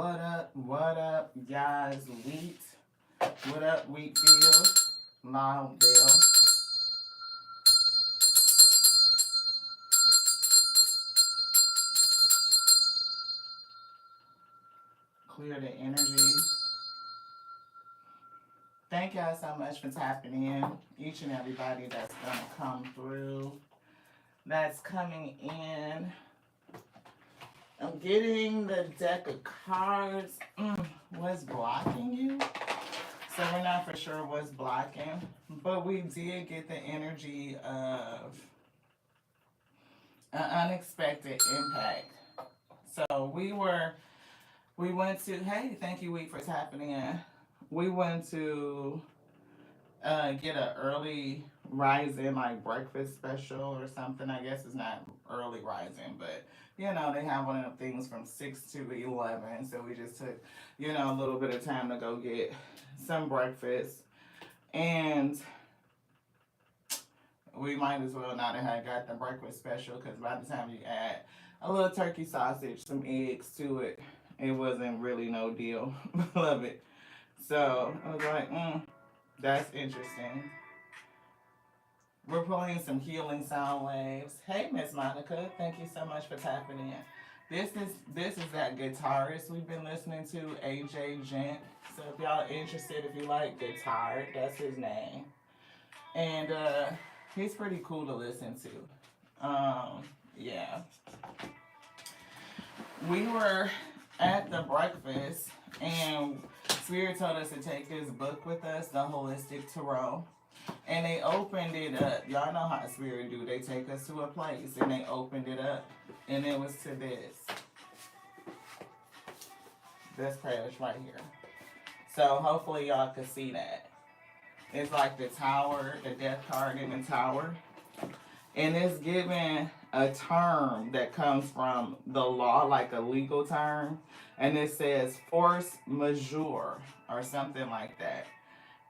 What up, guys? Wheat. What up, Wheatfield? Loudville. Clear the energy. Thank y'all so much for tapping in. Each and everybody that's gonna come through, that's coming in. I'm getting the deck of cards. What's blocking you? So we're not for sure what's blocking, but we did get the energy of an unexpected impact. So we went to, hey, thank you, Week, for tapping in. We went to get an early rising, like breakfast special or something. I guess it's not early rising, but they have one of them things from 6 to 11. So we just took, a little bit of time to go get some breakfast. And we might as well not have got the breakfast special because by the time you add a little turkey sausage, some eggs to it, it wasn't really no deal. Love it. So I was like, that's interesting. We're playing some healing sound waves. Hey, Miss Monica, thank you so much for tapping in. This is that guitarist we've been listening to, AJ Gent. So if y'all interested, if you like guitar, that's his name. And he's pretty cool to listen to. Yeah. We were at the breakfast and Spirit told us to take this book with us, The Holistic Tarot. And they opened it up. Y'all know how Spirit do. They take us to a place and they opened it up. And it was to this. This page right here. So hopefully y'all can see that. It's like the tower, the death card in the tower. And it's given a term that comes from the law, like a legal term. And it says force majeure or something like that.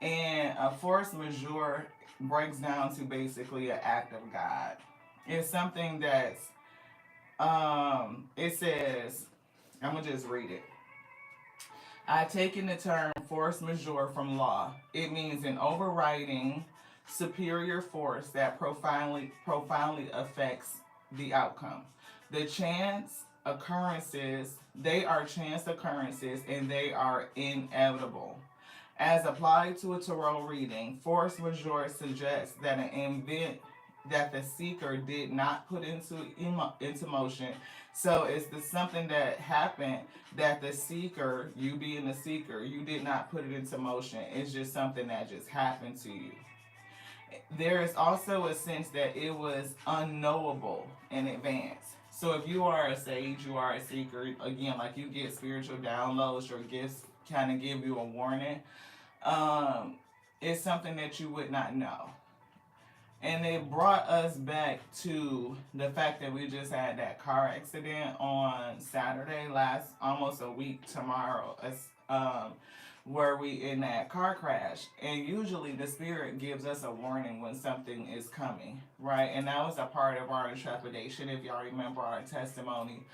And a force majeure breaks down to basically an act of God. It's something that's, it says, I'm going to just read it. I taken the term force majeure from law. It means an overriding superior force that profoundly affects the outcome. The chance occurrences, they are chance occurrences and they are inevitable. As applied to a tarot reading, force majeure suggests that an event that the seeker did not put into motion. So it's something that happened that the seeker, you being the seeker, you did not put it into motion. It's just something that just happened to you. There is also a sense that it was unknowable in advance. So if you are a sage, you are a seeker, again, like you get spiritual downloads, your gifts kind of give you a warning. It's something that you would not know. And it brought us back to the fact that we just had that car accident on Saturday, almost a week tomorrow, where we in that car crash. And usually the Spirit gives us a warning when something is coming, right? And that was a part of our intrepidation, if y'all remember our testimony,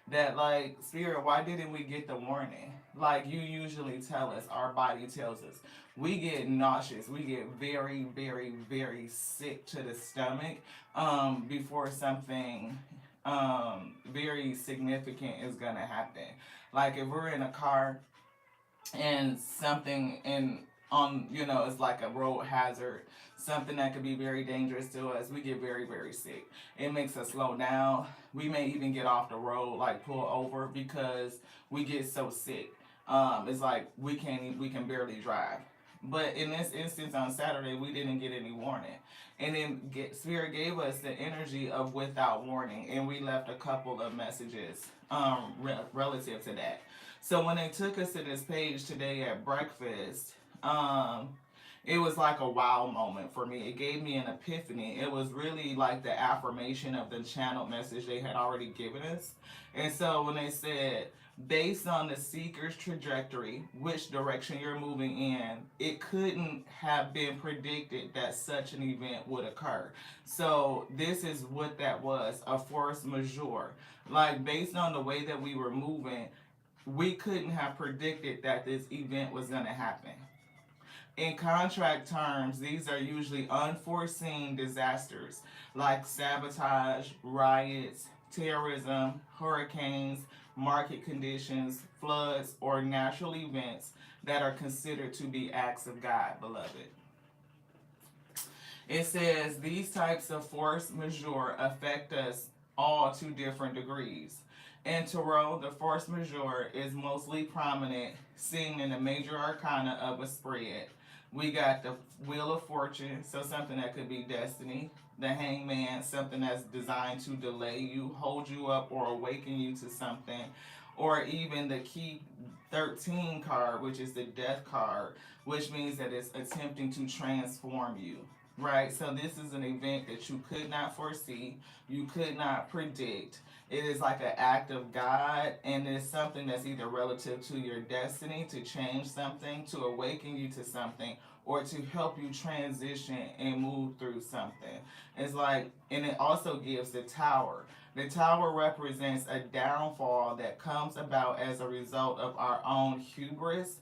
that like, Spirit, why didn't we get the warning? Like you usually tell us, our body tells us. We get nauseous. We get very, very, very sick to the stomach before something very significant is going to happen. Like if we're in a car and something it's like a road hazard, something that could be very dangerous to us, we get very, very sick. It makes us slow down. We may even get off the road, like pull over because we get so sick. It's like we can barely drive. But in this instance on Saturday, we didn't get any warning. And then Spirit gave us the energy of without warning. And we left a couple of messages relative to that. So when they took us to this page today at breakfast, it was like a wow moment for me. It gave me an epiphany. It was really like the affirmation of the channeled message they had already given us. And so when they said, based on the seeker's trajectory, which direction you're moving in, it couldn't have been predicted that such an event would occur. So this is what that was, a force majeure. Like based on the way that we were moving, we couldn't have predicted that this event was going to happen. In contract terms, these are usually unforeseen disasters like sabotage, riots, terrorism, hurricanes, market conditions, floods, or natural events that are considered to be acts of God, beloved. It says these types of force majeure affect us all to different degrees. In tarot, the force majeure is mostly prominent, seen in the major arcana of a spread. We got the Wheel of Fortune, so something that could be destiny. The Hangman, something that's designed to delay you, hold you up, or awaken you to something. Or even the Key 13 card, which is the Death card, which means that it's attempting to transform you. Right? So this is an event that you could not foresee, you could not predict. It is like an act of God, and it's something that's either relative to your destiny, to change something, to awaken you to something, or to help you transition and move through something. It's like, and it also gives the Tower. The Tower represents a downfall that comes about as a result of our own hubris,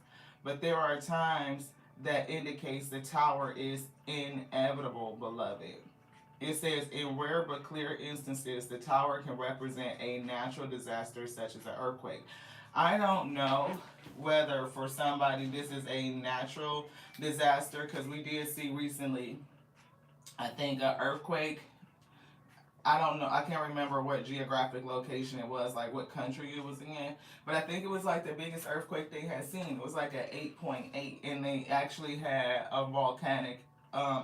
but there are times that indicates the Tower is inevitable, beloved. It says, in rare but clear instances, the Tower can represent a natural disaster such as an earthquake. I don't know whether for somebody this is a natural disaster, because we did see recently, I think, an earthquake. I don't know. I can't remember what geographic location it was, like what country it was in. But I think it was like the biggest earthquake they had seen. It was like an 8.8, and they actually had a volcanic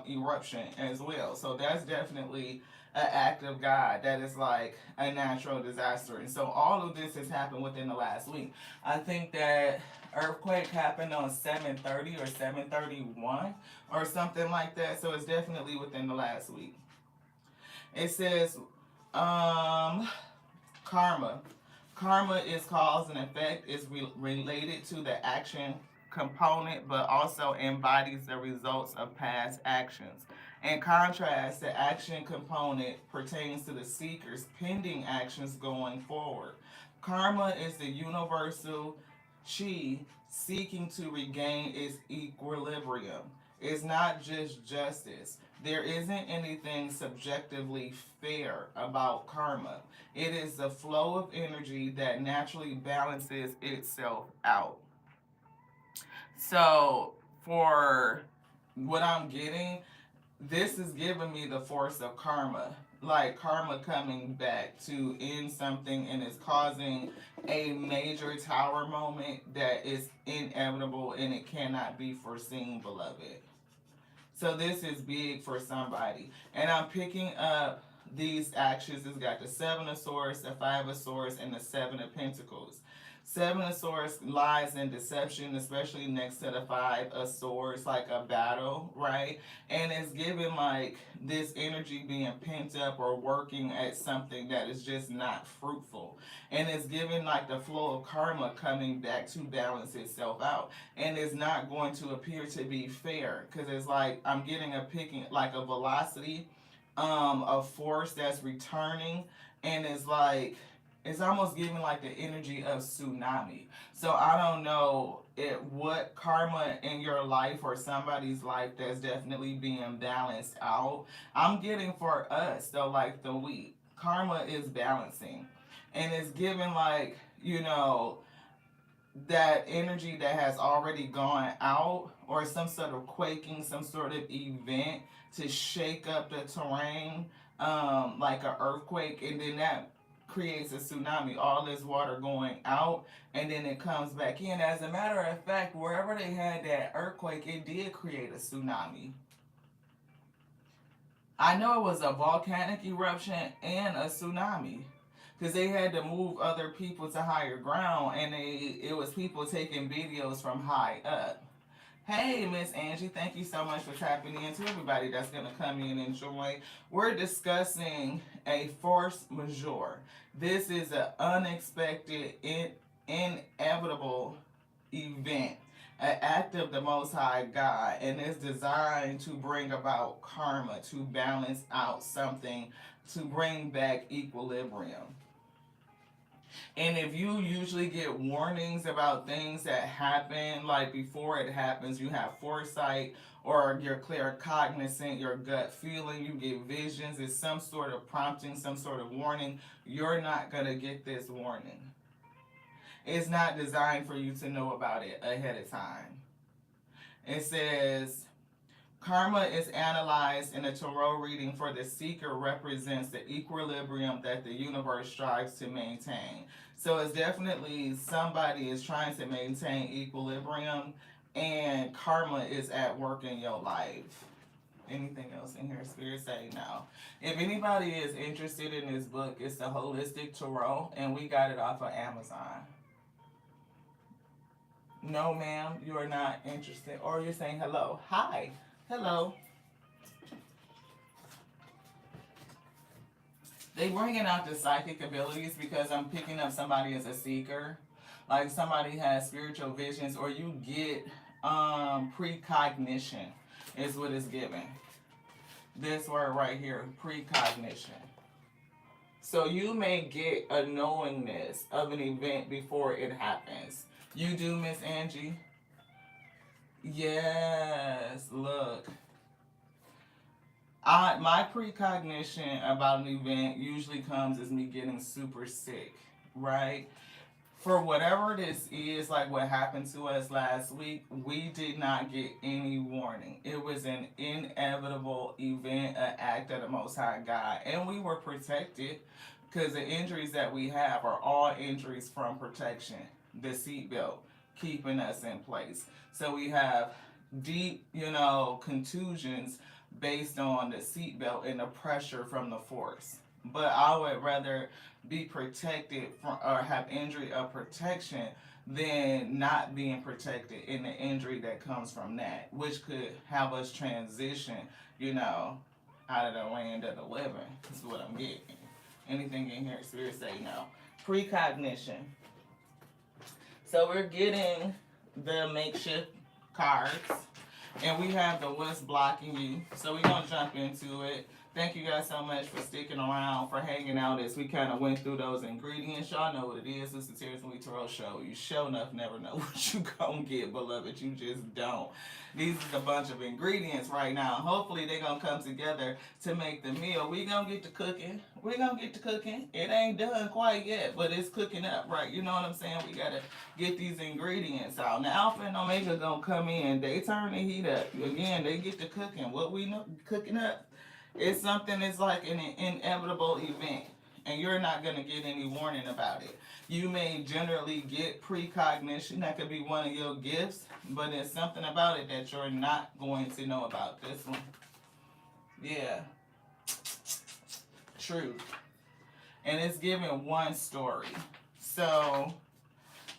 eruption as well. So that's definitely an act of God. That is like a natural disaster. And so all of this has happened within the last week. I think that earthquake happened on 7:30 or 7:31 or something like that. So it's definitely within the last week. It says, karma. Karma is cause and effect, is related to the action component, but also embodies the results of past actions. In contrast, the action component pertains to the seeker's pending actions going forward. Karma is the universal chi seeking to regain its equilibrium. It's not just justice. There isn't anything subjectively fair about karma. It is the flow of energy that naturally balances itself out. So, for what I'm getting, this is giving me the force of karma. Like karma coming back to end something, and it's causing a major Tower moment that is inevitable and it cannot be foreseen, beloved. So this is big for somebody. And I'm picking up these actions. It's got the Seven of Swords, the Five of Swords, and the Seven of Pentacles. Seven of Swords lies in deception, especially next to the Five of Swords, like a battle, right? And it's giving like this energy being pent up or working at something that is just not fruitful. And it's giving like the flow of karma coming back to balance itself out. And it's not going to appear to be fair, because it's like I'm getting a picking, like a velocity of force that's returning, and it's like it's almost giving like the energy of tsunami. So I don't know what karma in your life or somebody's life that's definitely being balanced out. I'm getting for us though, like the week, karma is balancing, and it's giving like, you know, that energy that has already gone out, or some sort of quaking, some sort of event to shake up the terrain, like an earthquake, and then that creates a tsunami, all this water going out, and then it comes back in. As a matter of fact, wherever they had that earthquake, it did create a tsunami. I know it was a volcanic eruption and a tsunami, because they had to move other people to higher ground, and it was people taking videos from high up. Hey, Miss Angie, thank you so much for tapping in. To everybody that's going to come in and join, we're discussing a force majeure. This is an unexpected, inevitable event, an act of the Most High God, and it's designed to bring about karma, to balance out something, to bring back equilibrium. And if you usually get warnings about things that happen, like before it happens, you have foresight or you're clear cognizant, your gut feeling, you get visions, it's some sort of prompting, some sort of warning, you're not going to get this warning. It's not designed for you to know about it ahead of time. It says, karma is analyzed in a tarot reading for the seeker represents the equilibrium that the universe strives to maintain. So it's definitely somebody is trying to maintain equilibrium and karma is at work in your life. Anything else in here? Spirit say no. If anybody is interested in this book, it's the Holistic Tarot and we got it off of Amazon. No, ma'am, you are not interested. Or you're saying hello. Hi. Hello. They bringing out the psychic abilities because I'm picking up somebody as a seeker. Like somebody has spiritual visions or you get precognition is what it's giving. This word right here, precognition. So you may get a knowingness of an event before it happens. You do, Miss Angie? Yes, look. My precognition about an event usually comes as me getting super sick, right? For whatever this is, like what happened to us last week, we did not get any warning. It was an inevitable event, an act of the Most High God. And we were protected because the injuries that we have are all injuries from protection. The seatbelt keeping us in place. So we have deep, contusions based on the seatbelt and the pressure from the force. But I would rather be protected from or have injury of protection than not being protected in the injury that comes from that, which could have us transition, out of the land of the living. That's what I'm getting. Anything in here, Spirit say no. Precognition. So we're getting the makeshift cards. And we have the what's blocking you. So we're going to jump into it. Thank you guys so much for sticking around, for hanging out as we kind of went through those ingredients. Y'all know what it is. It's the Tears and We Tarot Show. You sure enough never know what you gonna get, beloved. You just don't. These is a bunch of ingredients right now. Hopefully they're going to come together to make the meal. We going to get to cooking. We're going to get to cooking. It ain't done quite yet, but it's cooking up, right? You know what I'm saying? We got to get these ingredients out. Now, Alpha and Omega going to come in. They turn the heat up. Again, they get to cooking. What we know cooking up is something that's like an inevitable event. And you're not going to get any warning about it. You may generally get precognition. That could be one of your gifts. But there's something about it that you're not going to know about. This one. Yeah. Truth. And it's giving one story. So,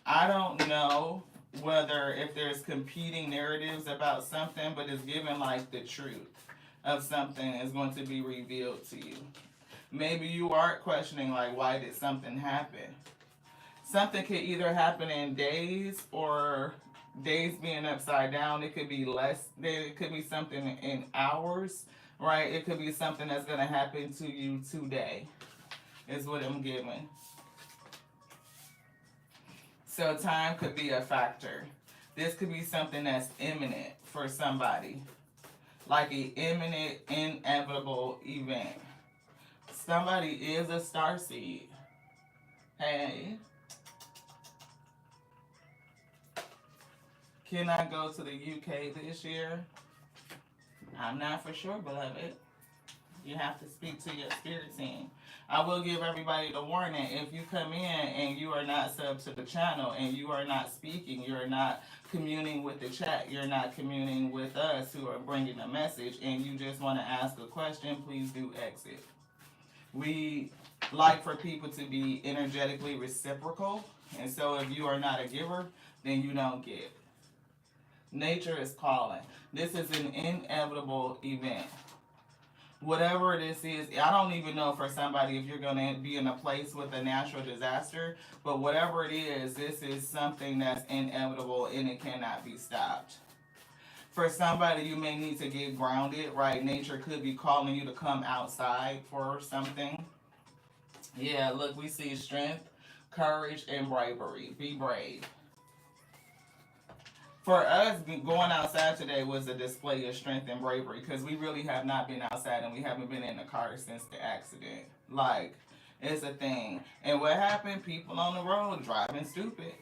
I don't know whether if there's competing narratives about something, but it's giving like the truth of something is going to be revealed to you. Maybe you are questioning like, why did something happen? Something could either happen in days or days being upside down. It could be less. It could be something in hours, right? It could be something that's going to happen to you today is what I'm giving. So time could be a factor. This could be something that's imminent for somebody. Like an imminent, inevitable event. Somebody is a starseed. Hey. Can I go to the UK this year? I'm not for sure, beloved. You have to speak to your spirit team. I will give everybody the warning. If you come in and you are not sub to the channel and you are not speaking, you're not communing with the chat, you're not communing with us who are bringing a message, and you just want to ask a question, please do exit. We like for people to be energetically reciprocal, and so if you are not a giver, then you don't get. Nature is calling. This is an inevitable event. Whatever this is, I don't even know for somebody if you're going to be in a place with a natural disaster, but whatever it is, this is something that's inevitable and it cannot be stopped. For somebody, you may need to get grounded, right? Nature could be calling you to come outside for something. Yeah, look, we see strength. Courage and bravery. Be brave. For us, going outside today was a display of strength and bravery because we really have not been outside and we haven't been in the car since the accident. Like, it's a thing. And what happened? People on the road driving stupid.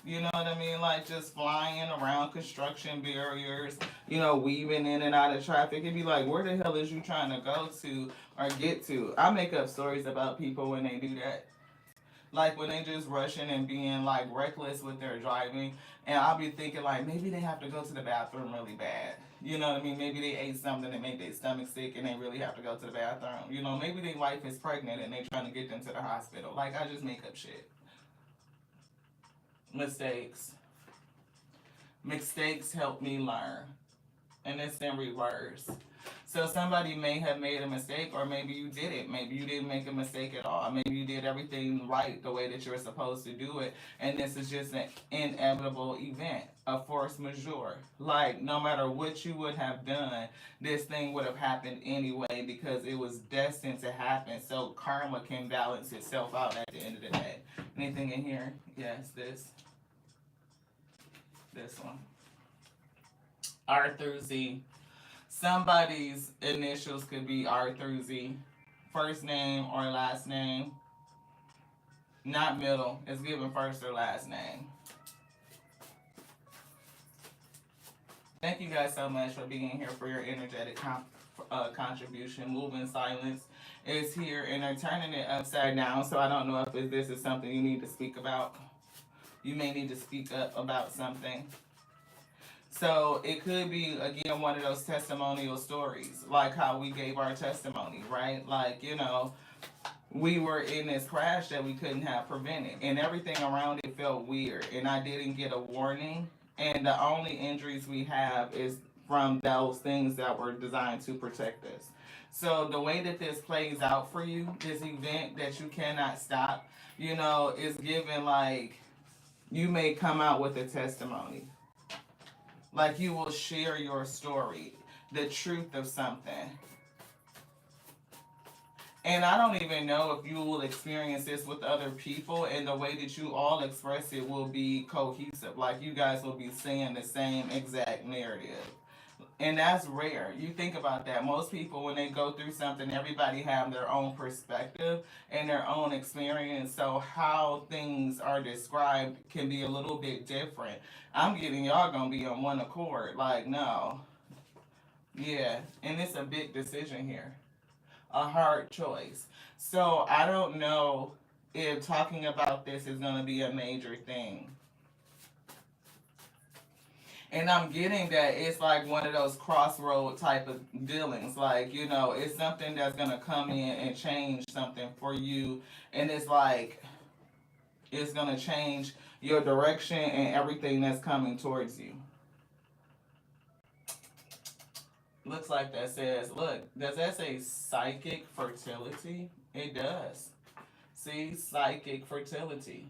You know what I mean? Like just flying around construction barriers, weaving in and out of traffic. It'd be like, where the hell is you trying to go to or get to? I make up stories about people when they do that. Like when they just rushing and being like reckless with their driving, and I'll be thinking like maybe they have to go to the bathroom really bad. You know what I mean? Maybe they ate something that made their stomach sick and they really have to go to the bathroom. Maybe their wife is pregnant and they trying to get them to the hospital. Like I just make up shit. Mistakes. Mistakes help me learn. And it's in reverse. So somebody may have made a mistake, or maybe you didn't. Maybe you didn't make a mistake at all. Maybe you did everything right the way that you're supposed to do it. And this is just an inevitable event, a force majeure. Like, no matter what you would have done, this thing would have happened anyway because it was destined to happen. So karma can balance itself out at the end of the day. Anything in here? Yes, this one. R through Z. Somebody's initials could be R through Z. First name or last name. Not middle. It's given first or last name. Thank you guys so much for being here for your energetic contribution. Moving Silence is here and they're turning it upside down. So I don't know if this is something you need to speak about. You may need to speak up about something. So it could be, again, one of those testimonial stories, like how we gave our testimony, right? Like, we were in this crash that we couldn't have prevented, and everything around it felt weird, and I didn't get a warning, and the only injuries we have is from those things that were designed to protect us. So the way that this plays out for you, this event that you cannot stop, is given like you may come out with a testimony. Like you will share your story, the truth of something. And I don't even know if you will experience this with other people, and the way that you all express it will be cohesive. Like you guys will be saying the same exact narrative. And that's rare. You think about that. Most people, when they go through something, everybody have their own perspective and their own experience. So how things are described can be a little bit different. I'm getting y'all gonna be on one accord. Like, no. Yeah. And it's a big decision here. A hard choice. So I don't know if talking about this is gonna be a major thing. And I'm getting that it's like one of those crossroad type of dealings. Like, it's something that's going to come in and change something for you. And it's like, it's going to change your direction and everything that's coming towards you. Looks like that says, look, does that say psychic fertility? It does. See, psychic fertility.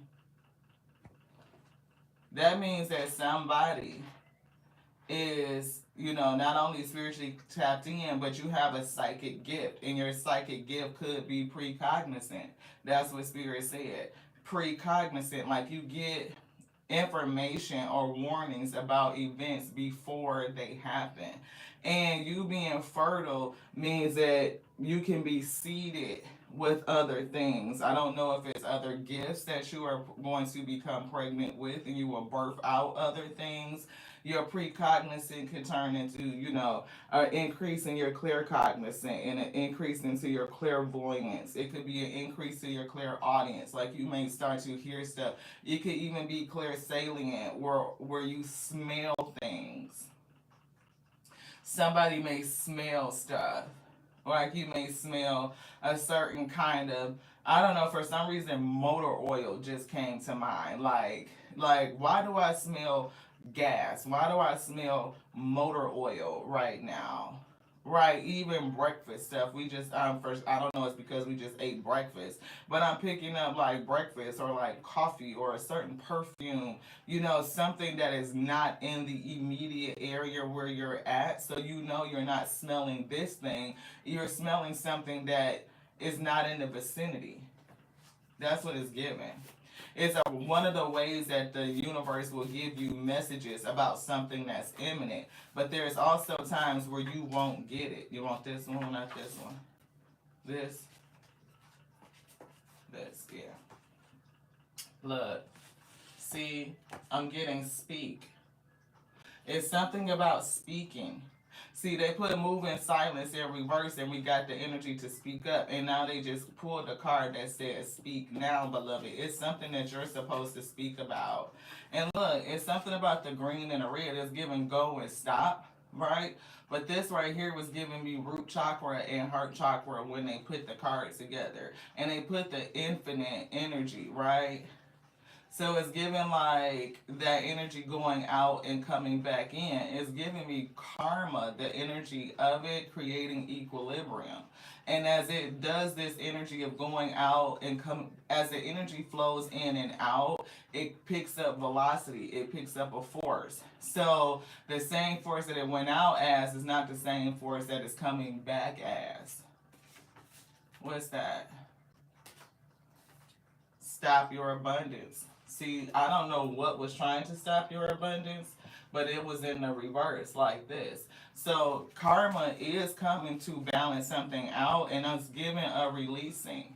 That means that somebody is, not only spiritually tapped in, but you have a psychic gift, and your psychic gift could be precognizant. That's what Spirit said. Precognizant, like you get information or warnings about events before they happen. And you being fertile means that you can be seeded with other things. I don't know if it's other gifts that you are going to become pregnant with and you will birth out other things. Your precognizant can turn into, an increase in your claircognizant and an increase into your clairvoyance. It could be an increase to your clairaudience. Like you may start to hear stuff. It could even be clairsalient where you smell things. Somebody may smell stuff. Like you may smell a certain kind of, I don't know, for some reason motor oil just came to mind. Like why do I smell gas? Why do I smell motor oil right now? Right, even breakfast stuff. We just first, I don't know, it's because we just ate breakfast, but I'm picking up like breakfast or like coffee or a certain perfume, something that is not in the immediate area where you're at. So you're not smelling this thing. You're smelling something that is not in the vicinity. That's what it's given. one of the ways that the universe will give you messages about something that's imminent. But there's also times where you won't get it. You want this one, not this one. This. This, yeah. Look. See, I'm getting speak. It's something about speaking. See, they put move in silence in reverse, and we got the energy to speak up. And now they just pulled a card that says speak now, beloved. It's something that you're supposed to speak about. And look, it's something about the green and the red. It's giving go and stop, right? But this right here was giving me root chakra and heart chakra when they put the cards together. And they put the infinite energy, right? So it's giving like that energy going out and coming back in. It's giving me karma, the energy of it creating equilibrium. And as it does this energy of going out and come, as the energy flows in and out, it picks up velocity. It picks up a force. So the same force that it went out as is not the same force that it's coming back as. What's that? Stop your abundance. See, I don't know what was trying to stop your abundance, but it was in the reverse like this. So karma is coming to balance something out, and it's giving a releasing.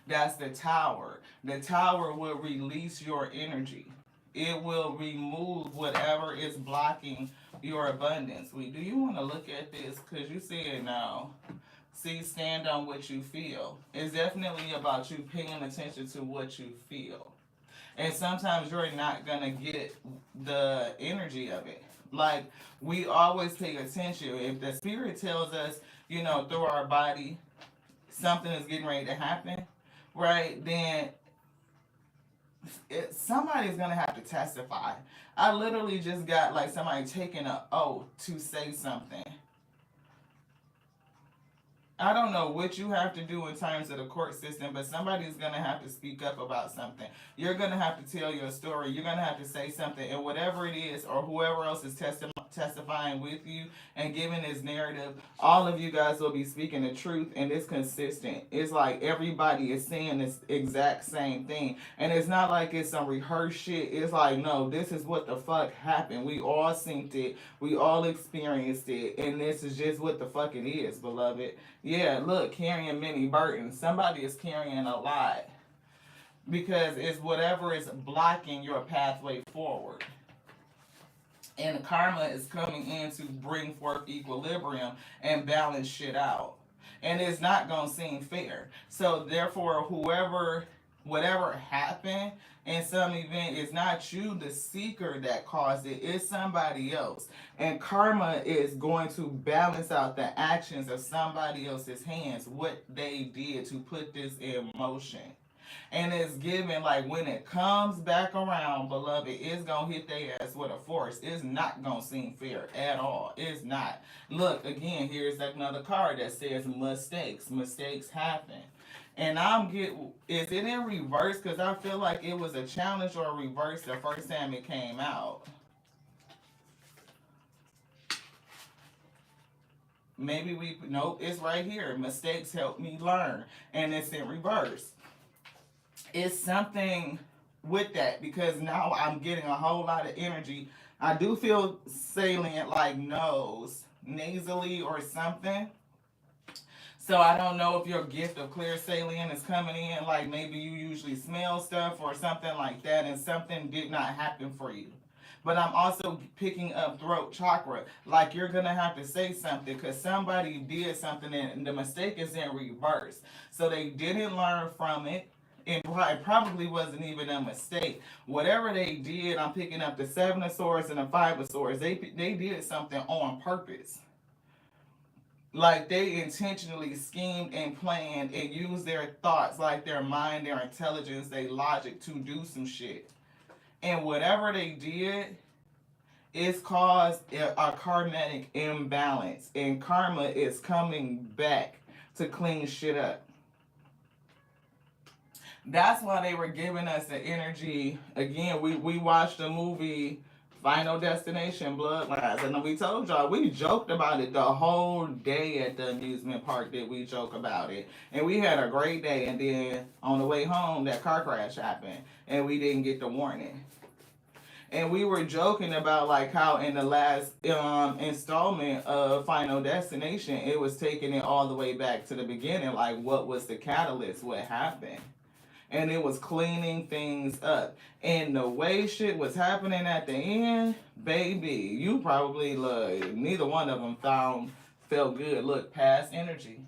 That's the tower. The tower will release your energy. It will remove whatever is blocking your abundance. Do you want to look at this? Because you see it now. See, stand on what you feel. It's definitely about you paying attention to what you feel. And sometimes you're not going to get the energy of it. Like, we always pay attention. If the spirit tells us, through our body, something is getting ready to happen, right, then somebody's going to have to testify. I literally just got, like, somebody taking an oath to say something. I don't know what you have to do in terms of the court system, but somebody's going to have to speak up about something. You're going to have to tell your story. You're going to have to say something. And whatever it is, or whoever else is testifying with you and giving this narrative, all of you guys will be speaking the truth, and it's consistent. It's like everybody is saying this exact same thing. And it's not like it's some rehearsed shit. It's like, no, this is what the fuck happened. We all synced it. We all experienced it. And this is just what the fuck it is, beloved. Yeah, look, carrying many burdens. Somebody is carrying a lot because it's whatever is blocking your pathway forward. And karma is coming in to bring forth equilibrium and balance shit out. And it's not going to seem fair. So therefore, whatever happened in some event, it's not you, the seeker, that caused it. It's somebody else. And karma is going to balance out the actions of somebody else's hands, what they did to put this in motion. And it's given, like, when it comes back around, beloved, it's going to hit their ass with a force. It's not going to seem fair at all. It's not. Look, again, here's another card that says mistakes. Mistakes happen. And is it in reverse? Because I feel like it was a challenge or a reverse the first time it came out. Nope, it's right here. Mistakes help me learn. And it's in reverse. It's something with that, because now I'm getting a whole lot of energy. I do feel salient, like nasally or something. So I don't know if your gift of clear salient is coming in, like maybe you usually smell stuff or something like that, and something did not happen for you. But I'm also picking up throat chakra, like you're going to have to say something because somebody did something and the mistake is in reverse. So they didn't learn from it. It probably wasn't even a mistake. Whatever they did, I'm picking up the Seven of Swords and the Five of Swords. They did something on purpose. Like they intentionally schemed and planned and used their thoughts, like their mind, their intelligence, their logic to do some shit. And whatever they did, it's caused a karmatic imbalance. And karma is coming back to clean shit up. That's why they were giving us the energy. Again, we watched a movie Final Destination, Bloodlines. And we told y'all, we joked about it the whole day at the amusement park. That we joke about it. And we had a great day. And then on the way home, that car crash happened. And we didn't get the warning. And we were joking about like how in the last installment of Final Destination, it was taking it all the way back to the beginning. Like, what was the catalyst? What happened? And it was cleaning things up. And the way shit was happening at the end, baby, you probably look. Neither one of them felt good. Look, past energy,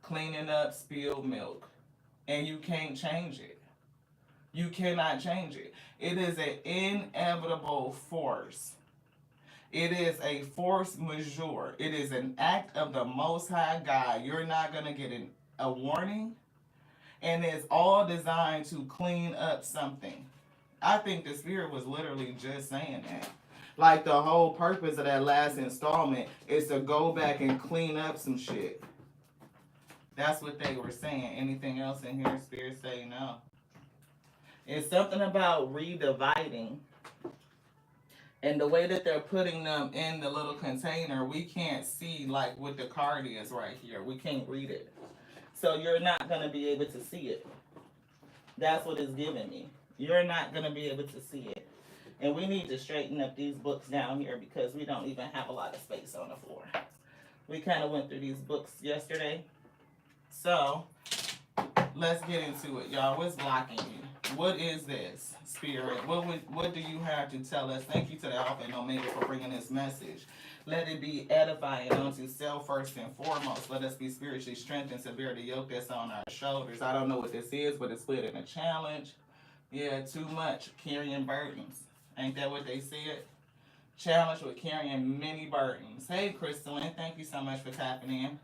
cleaning up spilled milk, and you can't change it. You cannot change it. It is an inevitable force. It is a force majeure. It is an act of the Most High God. You're not gonna get a warning. And it's all designed to clean up something. I think the spirit was literally just saying that. Like the whole purpose of that last installment is to go back and clean up some shit. That's what they were saying. Anything else in here, spirit say no. It's something about redividing. And the way that they're putting them in the little container, we can't see like what the card is right here. We can't read it. So you're not going to be able to see it. That's what it's giving me. You're not going to be able to see it. And we need to straighten up these books down here because we don't even have a lot of space on the floor. We kind of went through these books yesterday. So let's get into it, y'all. What's blocking you? What is this, spirit? What do you have to tell us? Thank you to the Alpha and Omega for bringing this message. Let it be edifying unto self first and foremost. Let us be spiritually strengthened to bear the yoke that's on our shoulders. I don't know what this is, but it's split in a challenge. Yeah, too much carrying burdens. Ain't that what they said? Challenge with carrying many burdens. Hey, Crystalline, thank you so much for tapping in.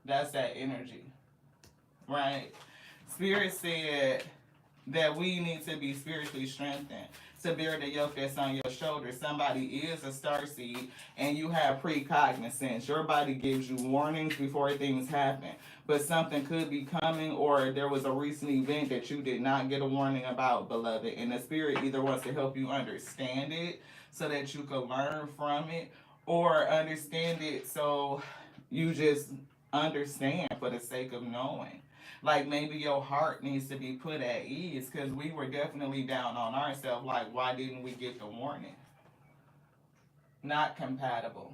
That's that energy, right? Spirit said that we need to be spiritually strengthened to bear the yoke that's on your shoulders. Somebody is a starseed and you have precognizance. Your body gives you warnings before things happen. But something could be coming, or there was a recent event that you did not get a warning about, beloved. And the spirit either wants to help you understand it so that you can learn from it, or understand it so you just understand for the sake of knowing. Like maybe your heart needs to be put at ease because we were definitely down on ourselves. Like, why didn't we get the warning? Not compatible.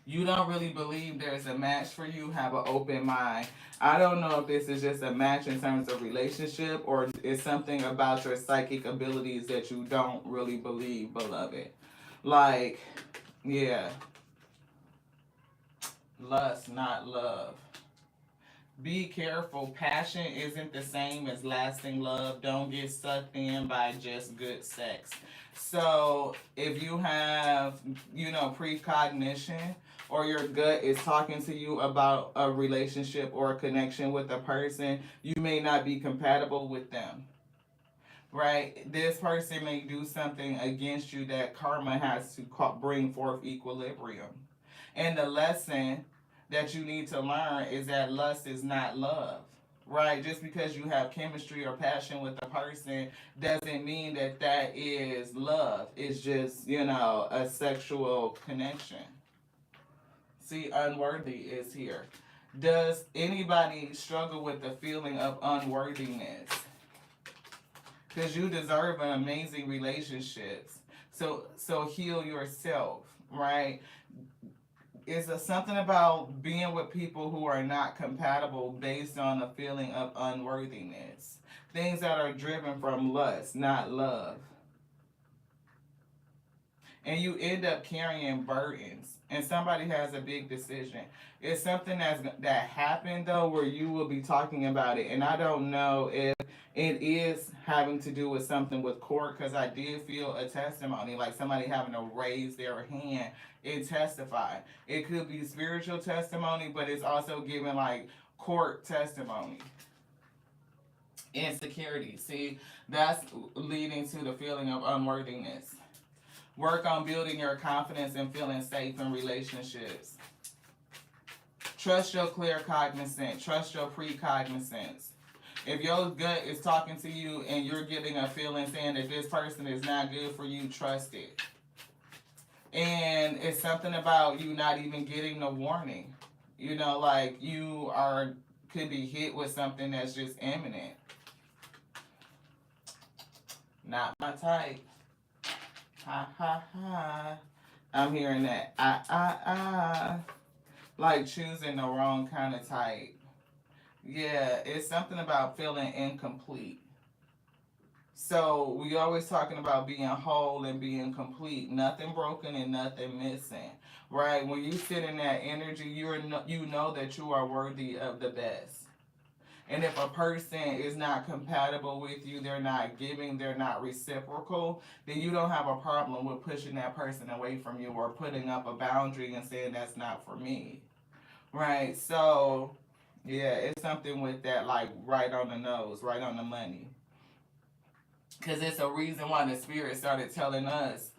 You don't really believe there's a match for you, have an open mind. I don't know if this is just a match in terms of relationship or it's something about your psychic abilities that you don't really believe, beloved. Like, yeah. Lust, not love. Be careful. Passion isn't the same as lasting love. Don't get sucked in by just good sex. So if you have, precognition or your gut is talking to you about a relationship or a connection with a person, you may not be compatible with them. Right? This person may do something against you that karma has to bring forth equilibrium. And the lesson that you need to learn is that lust is not love, right? Just because you have chemistry or passion with a person doesn't mean that that is love. It's just, a sexual connection. See, unworthy is here. Does anybody struggle with the feeling of unworthiness? Because you deserve an amazing relationship. So heal yourself, right? Is there something about being with people who are not compatible based on a feeling of unworthiness? Things that are driven from lust, not love. And you end up carrying burdens. And somebody has a big decision. It's something that happened, though, where you will be talking about it. And I don't know if it is having to do with something with court, because I did feel a testimony, like somebody having to raise their hand and testify. It could be spiritual testimony, but it's also giving like court testimony. Insecurity. See, that's leading to the feeling of unworthiness. Work on building your confidence and feeling safe in relationships. Trust your clear cognizance. Trust your precognizance. If your gut is talking to you and you're getting a feeling saying that this person is not good for you, trust it. And it's something about you not even getting the warning. You know, like you are could be hit with something that's just imminent. Not my type. Ha ha ha. I'm hearing that. Like choosing the wrong kind of type. Yeah, it's something about feeling incomplete. So we always talking about being whole and being complete, nothing broken and nothing missing, right? When you sit in that energy, you know that you are worthy of the best. And if a person is not compatible with you, they're not giving, they're not reciprocal, then you don't have a problem with pushing that person away from you or putting up a boundary and saying that's not for me, right? So yeah, it's something with that, like right on the nose, right on the money. Because it's a reason why the spirit started telling us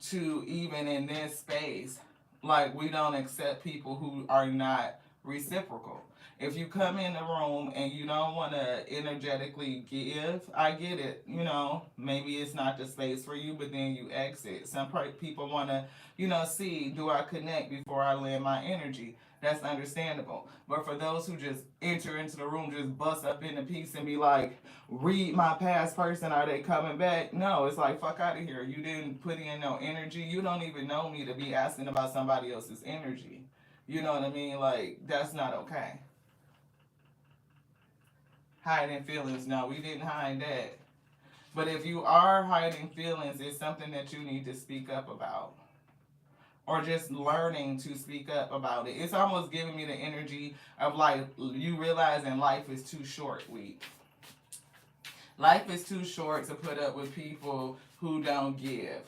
to, even in this space, like we don't accept people who are not reciprocal. If you come in the room and you don't want to energetically give, I get it. You know, maybe it's not the space for you, but then you exit. Some people want to, see, do I connect before I land my energy? That's understandable. But for those who just enter into the room, just bust up into peace and be like, read my past person, are they coming back? No, it's like, fuck out of here. You didn't put in no energy. You don't even know me to be asking about somebody else's energy. You know what I mean? Like, that's not okay. Hiding feelings, no, we didn't hide that. But if you are hiding feelings, it's something that you need to speak up about. Or just learning to speak up about it. It's almost giving me the energy of like you realizing life is too short, Life is too short to put up with people who don't give.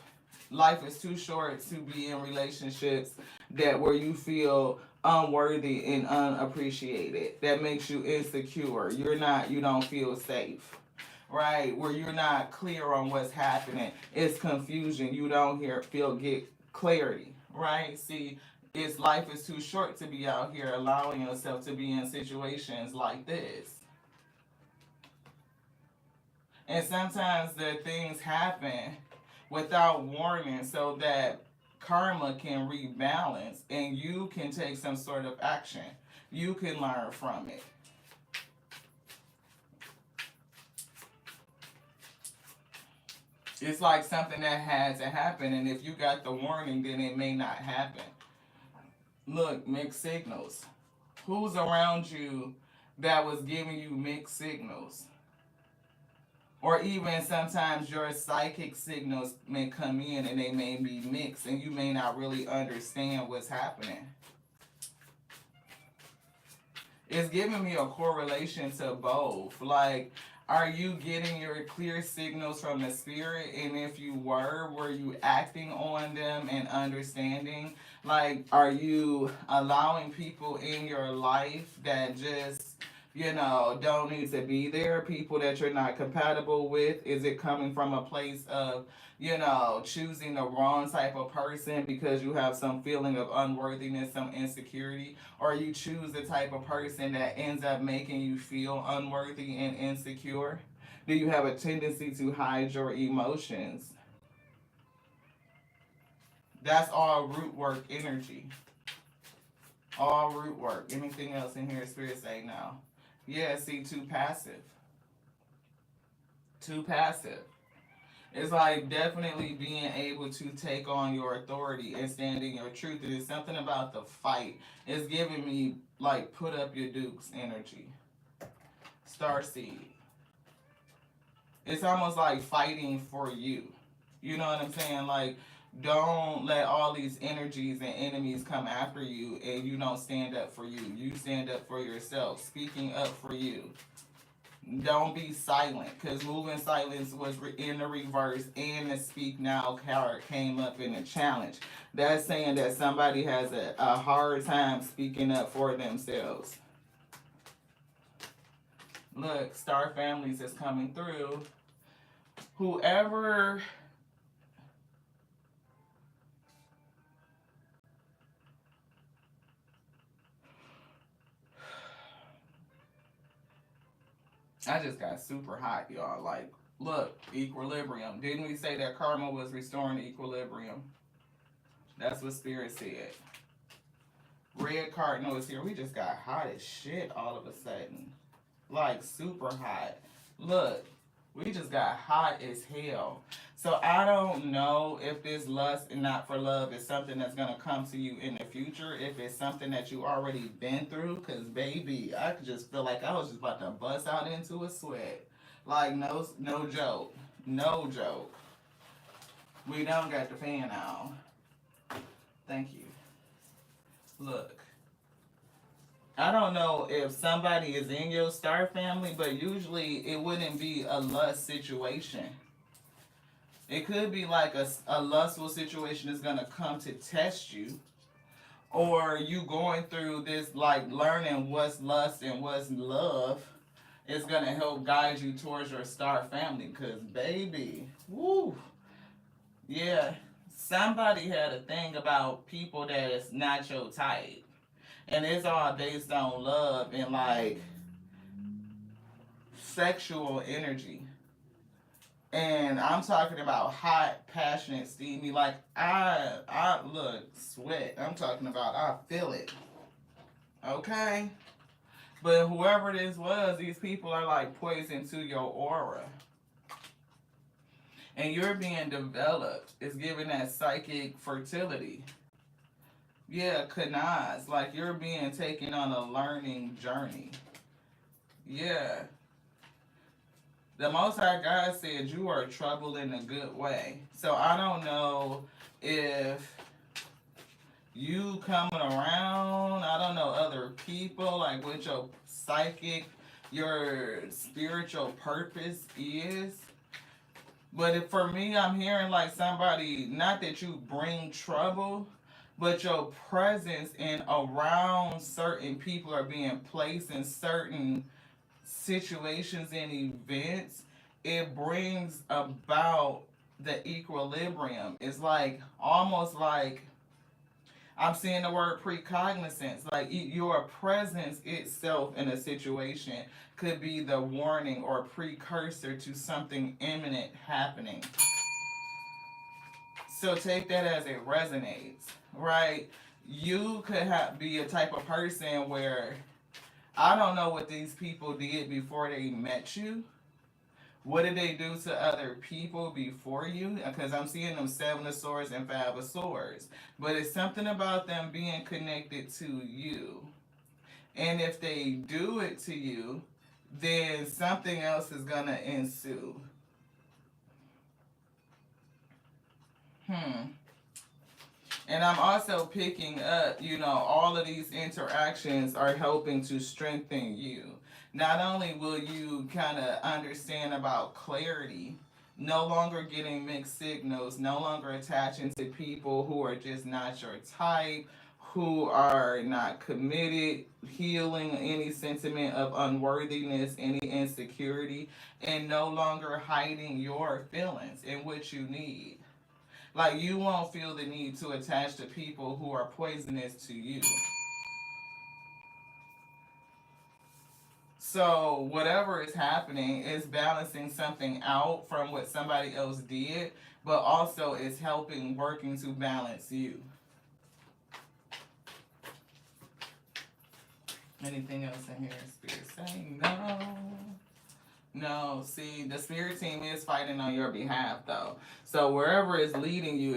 Life is too short to be in relationships that where you feel unworthy and unappreciated. That makes you insecure. You don't feel safe. Right? Where you're not clear on what's happening. It's confusion. You don't get clarity. Right? See, life is too short to be out here allowing yourself to be in situations like this. And sometimes the things happen without warning so that karma can rebalance and you can take some sort of action. You can learn from it. It's like something that had to happen, and if you got the warning, then it may not happen. Look, mixed signals. Who's around you that was giving you mixed signals? Or even sometimes your psychic signals may come in and they may be mixed and you may not really understand what's happening. It's giving me a correlation to both. Like, are you getting your clear signals from the spirit? And if you were you acting on them and understanding? Like, are you allowing people in your life that just don't need to be there, people that you're not compatible with? Is it coming from a place of, choosing the wrong type of person because you have some feeling of unworthiness, some insecurity? Or you choose the type of person that ends up making you feel unworthy and insecure? Do you have a tendency to hide your emotions? That's all root work energy. All root work. Anything else in here, spirit say no. Yeah, see, too passive. Too passive. It's like definitely being able to take on your authority and stand in your truth. It is something about the fight. It's giving me like put up your dukes energy. Starseed. It's almost like fighting for you. You know what I'm saying? Like, don't let all these energies and enemies come after you and you don't stand up for you. You stand up for yourself, speaking up for you. Don't be silent, because moving silence was in the reverse, and the speak now card came up in the challenge. That's saying that somebody has a hard time speaking up for themselves. Look, Star Families is coming through. Whoever I just got super hot, y'all. Like, look, equilibrium. Didn't we say that karma was restoring equilibrium? That's what Spirit said. Red Cardinal is here. We just got hot as shit all of a sudden. Like, super hot. Look, we just got hot as hell. So I don't know if this lust and not for love is something that's gonna come to you in the future. If it's something that you already been through, cause baby, I could just feel like I was just about to bust out into a sweat. Like no joke, no joke. We don't got the fan out. Thank you. Look. I don't know if somebody is in your star family, but usually it wouldn't be a lust situation. It could be like a lustful situation that's going to come to test you, or you going through this, like learning what's lust and what's love is going to help guide you towards your star family. Because, baby, woo, yeah, somebody had a thing about people that is not your type. And it's all based on love and like sexual energy. And I'm talking about hot, passionate, steamy. Like I look, sweat. I'm talking about I feel it. Okay? But whoever this was, these people are like poison to your aura. And you're being developed. It's giving that psychic fertility. Yeah, Kanaz, like you're being taken on a learning journey. Yeah. The Most High God said you are troubled in a good way. So I don't know if you coming around, I don't know, other people, like what your psychic, your spiritual purpose is. But if, for me, I'm hearing like somebody, not that you bring trouble, but your presence and around certain people are being placed in certain situations and events, it brings about the equilibrium. It's like almost like I'm seeing the word precognizance. Like your presence itself in a situation could be the warning or precursor to something imminent happening. So take that as it resonates, right? You could be a type of person where I don't know what these people did before they met you. What did they do to other people before you? Because I'm seeing them Seven of Swords and Five of Swords. But it's something about them being connected to you. And if they do it to you, then something else is going to ensue. And I'm also picking up, all of these interactions are helping to strengthen you. Not only will you kind of understand about clarity, no longer getting mixed signals, no longer attaching to people who are just not your type, who are not committed, healing any sentiment of unworthiness, any insecurity, and no longer hiding your feelings and what you need. Like, you won't feel the need to attach to people who are poisonous to you. So, whatever is happening is balancing something out from what somebody else did, but also is working to balance you. Anything else in here? Spirit saying no. No, see, the spirit team is fighting on your behalf, though. So wherever it's leading you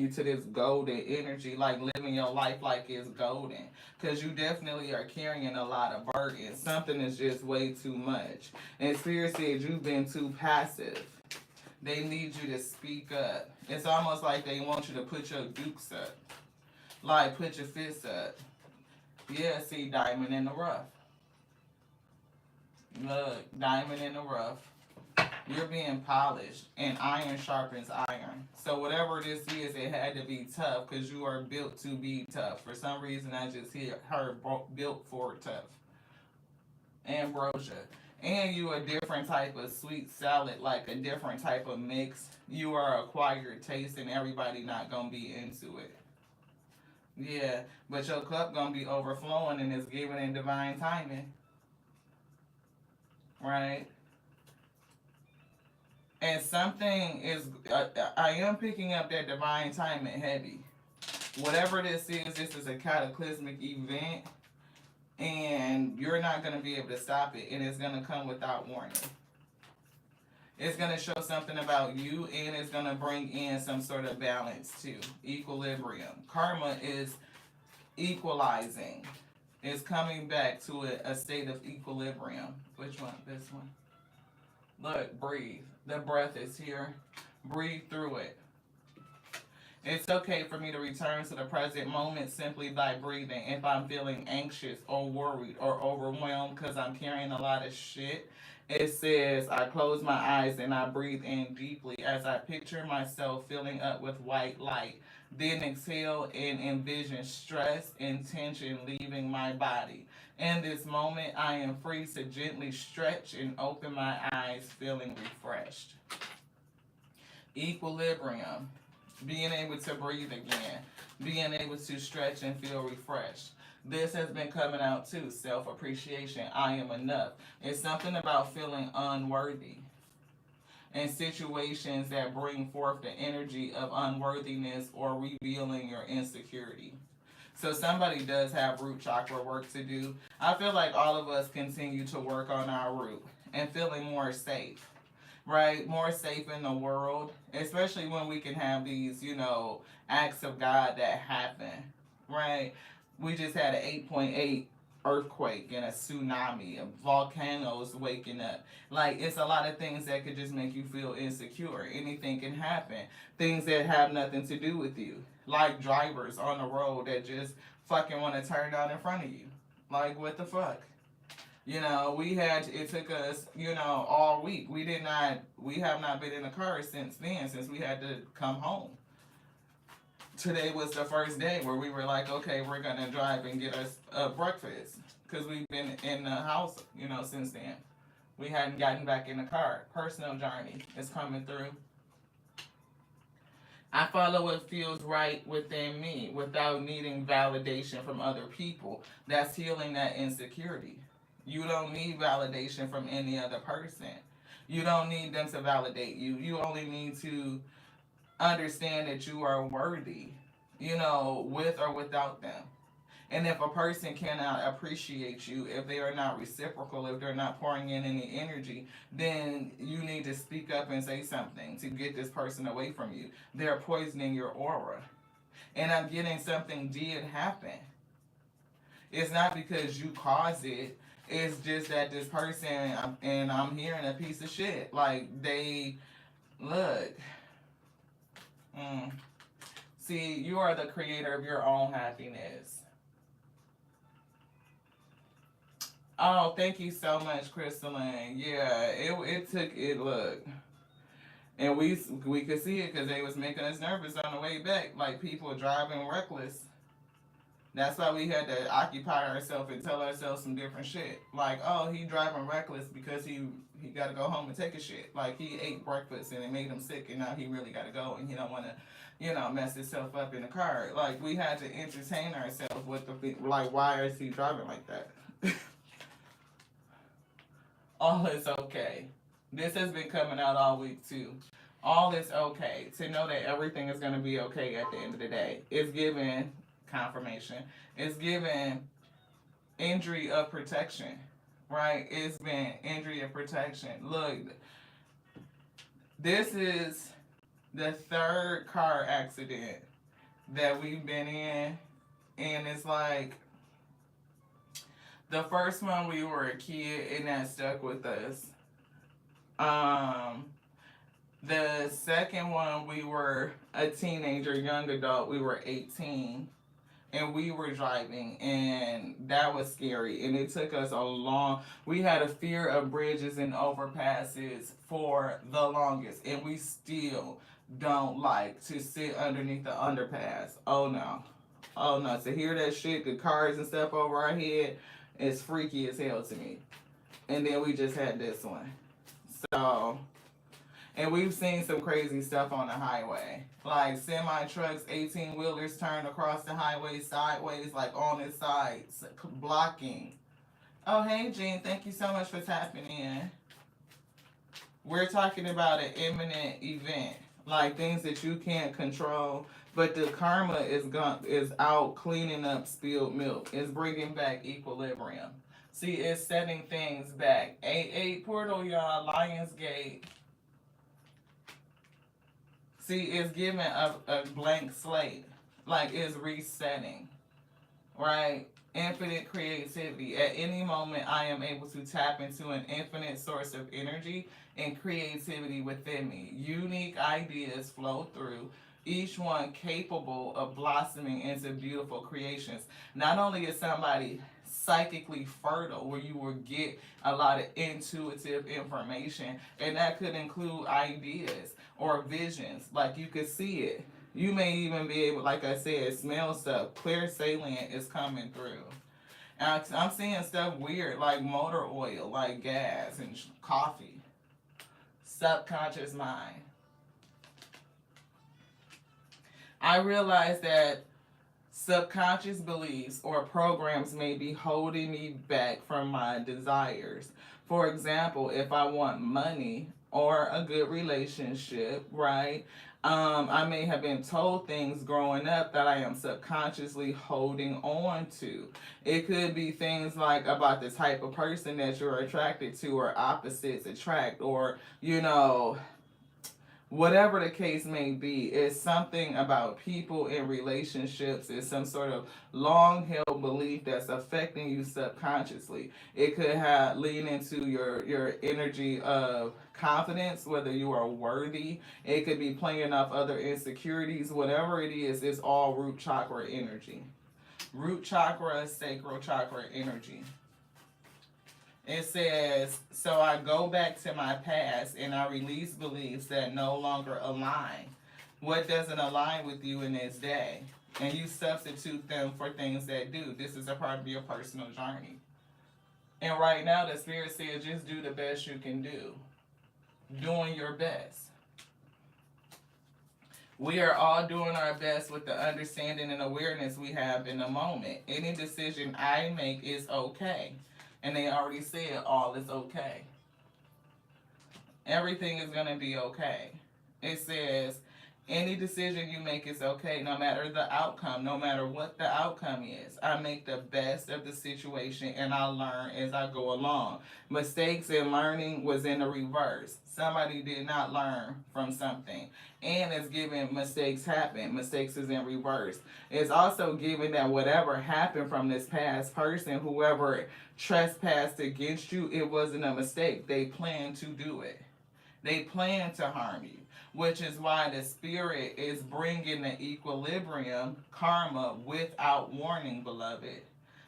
to this golden energy, like living your life like it's golden. Because you definitely are carrying a lot of burden. Something is just way too much. And spirit said you've been too passive. They need you to speak up. It's almost like they want you to put your dukes up. Like, put your fists up. Yeah, see, diamond in the rough. Look, diamond in the rough. You're being polished, and iron sharpens iron. So whatever this is, it had to be tough because you are built to be tough. For some reason, I just heard built for tough. Ambrosia. And you a different type of sweet salad, like a different type of mix. You are acquired taste, and everybody not going to be into it. Yeah, but your cup going to be overflowing, and it's given in divine timing. right? And something is, I am picking up that divine timing heavy. Whatever this is a cataclysmic event, and you're not going to be able to stop it, and it's going to come without warning. It's going to show something about you, and it's going to bring in some sort of balance too. Equilibrium. Karma is equalizing. It's coming back to a state of equilibrium. Which one? This one. Look, breathe. The breath is here. Breathe through it. It's okay for me to return to the present moment simply by breathing. If I'm feeling anxious or worried or overwhelmed because I'm carrying a lot of shit, it says I close my eyes and I breathe in deeply as I picture myself filling up with white light. Then exhale and envision stress and tension leaving my body. In this moment, I am free to gently stretch and open my eyes, feeling refreshed. Equilibrium. Being able to breathe again, being able to stretch and feel refreshed. This has been coming out too. Self appreciation. I am enough. It's something about feeling unworthy and situations that bring forth the energy of unworthiness or revealing your insecurity. So somebody does have root chakra work to do. I feel like all of us continue to work on our root and feeling more safe, right? More safe in the world, especially when we can have these, acts of God that happen, right? We just had an 8.8 earthquake and a tsunami, of volcanoes waking up. Like, it's a lot of things that could just make you feel insecure. Anything can happen. Things that have nothing to do with you. Like drivers on the road that just fucking want to turn out in front of you. Like, what the fuck? It took us, all week. We have not been in the car since then, since we had to come home. Today was the first day where we were like, okay, we're going to drive and get us breakfast. Because we've been in the house, since then. We hadn't gotten back in the car. Personal journey is coming through. I follow what feels right within me without needing validation from other people. That's healing that insecurity. You don't need validation from any other person. You don't need them to validate you. You only need to understand that you are worthy, with or without them. And if a person cannot appreciate you, if they are not reciprocal, if they're not pouring in any energy, then you need to speak up and say something to get this person away from you. They're poisoning your aura. And I'm getting something did happen. It's not because you caused it. It's just that this person, and I'm hearing a piece of shit. Like, they, look. See, you are the creator of your own happiness. Oh, thank you so much, Crystalline. Yeah, it took it. Look, and we could see it because they was making us nervous on the way back, like people driving reckless. That's why we had to occupy ourselves and tell ourselves some different shit. Like, oh, he driving reckless because he got to go home and take a shit. Like, he ate breakfast and it made him sick, and now he really got to go, and he don't want to, mess himself up in the car. Like, we had to entertain ourselves with like, why is he driving like that? All is okay. This has been coming out all week too. All is okay. To know that everything is going to be okay at the end of the day. It's given confirmation. It's given injury of protection, right? It's been injury of protection. Look, this is the third car accident that we've been in, and it's like, the first one we were a kid and that stuck with us. The second one we were a teenager, young adult. We were 18, and we were driving, and that was scary. And it took us a long. We had a fear of bridges and overpasses for the longest, and we still don't like to sit underneath the underpass. Oh no, oh no! To hear that shit, the cars and stuff over our head. It's freaky as hell to me. And then we just had this one. So, and we've seen some crazy stuff on the highway. Like semi-trucks, 18-wheelers turn across the highway sideways, like on its side, blocking Oh, hey, Jean. Thank you so much for tapping in. We're talking about an imminent event, like things that you can't control. But the karma is out cleaning up spilled milk. It's bringing back equilibrium. See, it's setting things back. 8-8 portal, y'all. Lionsgate. See, it's giving a blank slate. Like it's resetting, right? Infinite creativity. At any moment, I am able to tap into an infinite source of energy and creativity within me. Unique ideas flow through, each one capable of blossoming into beautiful creations. Not only is somebody psychically fertile, where you will get a lot of intuitive information, and that could include ideas or visions, like you could see it. You may even be able, like I said, smell stuff. Clear salient is coming through. And I'm seeing stuff weird, like motor oil, like gas and coffee. Subconscious mind. I realize that subconscious beliefs or programs may be holding me back from my desires. For example, if I want money or a good relationship, right? I may have been told things growing up that I am subconsciously holding on to. It could be things like about the type of person that you're attracted to, or opposites attract, or, whatever the case may be. It's something about people in relationships. It's some sort of long held belief that's affecting you subconsciously. It could have lean into your energy of confidence, whether you are worthy. It could be playing off other insecurities. Whatever it is, it's all root chakra energy. Root chakra, sacral chakra energy. It says, so I go back to my past and I release beliefs that no longer align. What doesn't align with you in this day? And you substitute them for things that do. This is a part of your personal journey. And right now, the Spirit says just do the best you can do. Doing your best. We are all doing our best with the understanding and awareness we have in the moment. Any decision I make is okay. And they already said all is okay. Everything is going to be okay. It says any decision you make is okay, no matter the outcome, no matter what the outcome is. I make the best of the situation and I learn as I go along. Mistakes and learning was in the reverse. Somebody did not learn from something. And it's given mistakes happen. Mistakes is in reverse. It's also given that whatever happened from this past person, whoever trespassed against you, it wasn't a mistake. They planned to do it. They planned to harm you, which is why the Spirit is bringing the equilibrium karma without warning, beloved.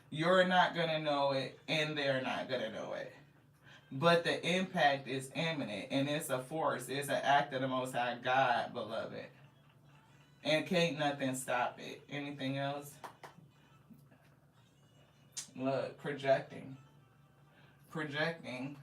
You're not going to know it, and they're not going to know it. But the impact is imminent, and it's a force. It's an act of the Most High God, beloved. And can't nothing stop it. Anything else? Look, projecting. Projecting.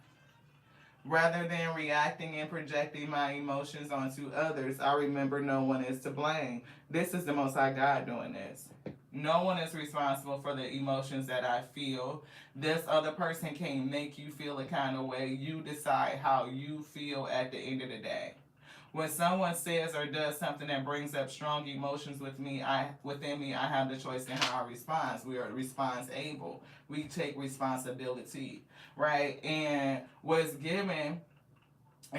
Rather than reacting and projecting my emotions onto others, I remember no one is to blame. This is the Most High God doing this. No one is responsible for the emotions that I feel. This other person can't make you feel a kind of way. You decide how you feel at the end of the day. When someone says or does something that brings up strong emotions within me, I have the choice in how I respond. We are response able. We take responsibility, right? And what's given